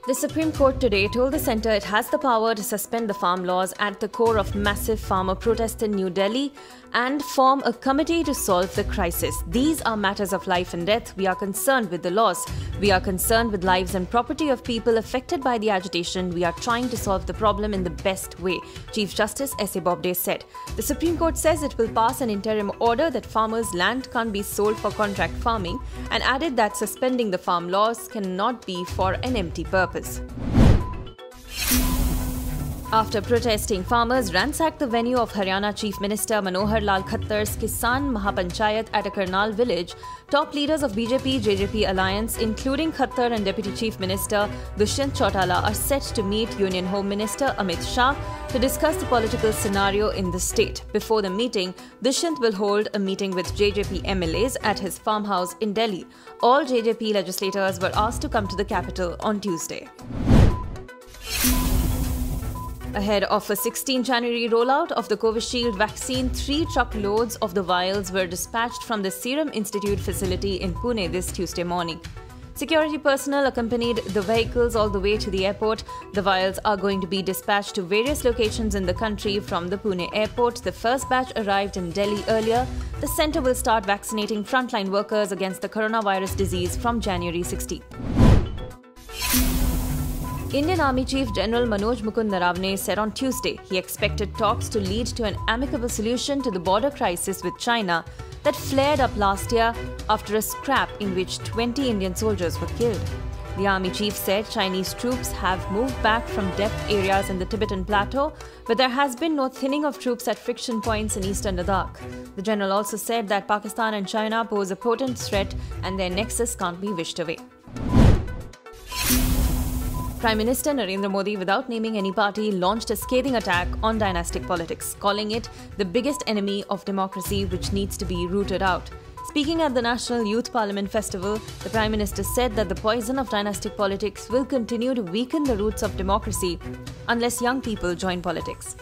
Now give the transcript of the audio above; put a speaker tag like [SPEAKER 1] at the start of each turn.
[SPEAKER 1] The Supreme Court today told the centre it has the power to suspend the farm laws at the core of massive farmer protests in New Delhi and form a committee to solve the crisis. These are matters of life and death. We are concerned with the laws. We are concerned with lives and property of people affected by the agitation. We are trying to solve the problem in the best way, Chief Justice S.A. Bobde said. The Supreme Court says it will pass an interim order that farmers' land can't be sold for contract farming and added that suspending the farm laws cannot be for an empty purpose. After protesting, farmers ransacked the venue of Haryana Chief Minister Manohar Lal Khattar's Kisan Mahapanchayat at a Karnal village. Top leaders of BJP-JJP alliance, including Khattar and Deputy Chief Minister Dushyant Chautala, are set to meet Union Home Minister Amit Shah to discuss the political scenario in the state. Before the meeting, Dushyant will hold a meeting with JJP MLAs at his farmhouse in Delhi. All JJP legislators were asked to come to the capital on Tuesday. Ahead of a 16 January rollout of the Covishield vaccine, 3 truckloads of the vials were dispatched from the Serum Institute facility in Pune this Tuesday morning. Security personnel accompanied the vehicles all the way to the airport. The vials are going to be dispatched to various locations in the country from the Pune airport. The first batch arrived in Delhi earlier. The centre will start vaccinating frontline workers against the coronavirus disease from January 16. Indian Army Chief General Manoj Mukund Naravne said on Tuesday he expected talks to lead to an amicable solution to the border crisis with China that flared up last year after a scrap in which 20 Indian soldiers were killed. The Army Chief said Chinese troops have moved back from depth areas in the Tibetan Plateau, but there has been no thinning of troops at friction points in eastern Ladakh. The general also said that Pakistan and China pose a potent threat and their nexus can't be wished away. Prime Minister Narendra Modi, without naming any party, launched a scathing attack on dynastic politics, calling it the biggest enemy of democracy which needs to be rooted out. Speaking at the National Youth Parliament Festival, the Prime Minister said that the poison of dynastic politics will continue to weaken the roots of democracy unless young people join politics.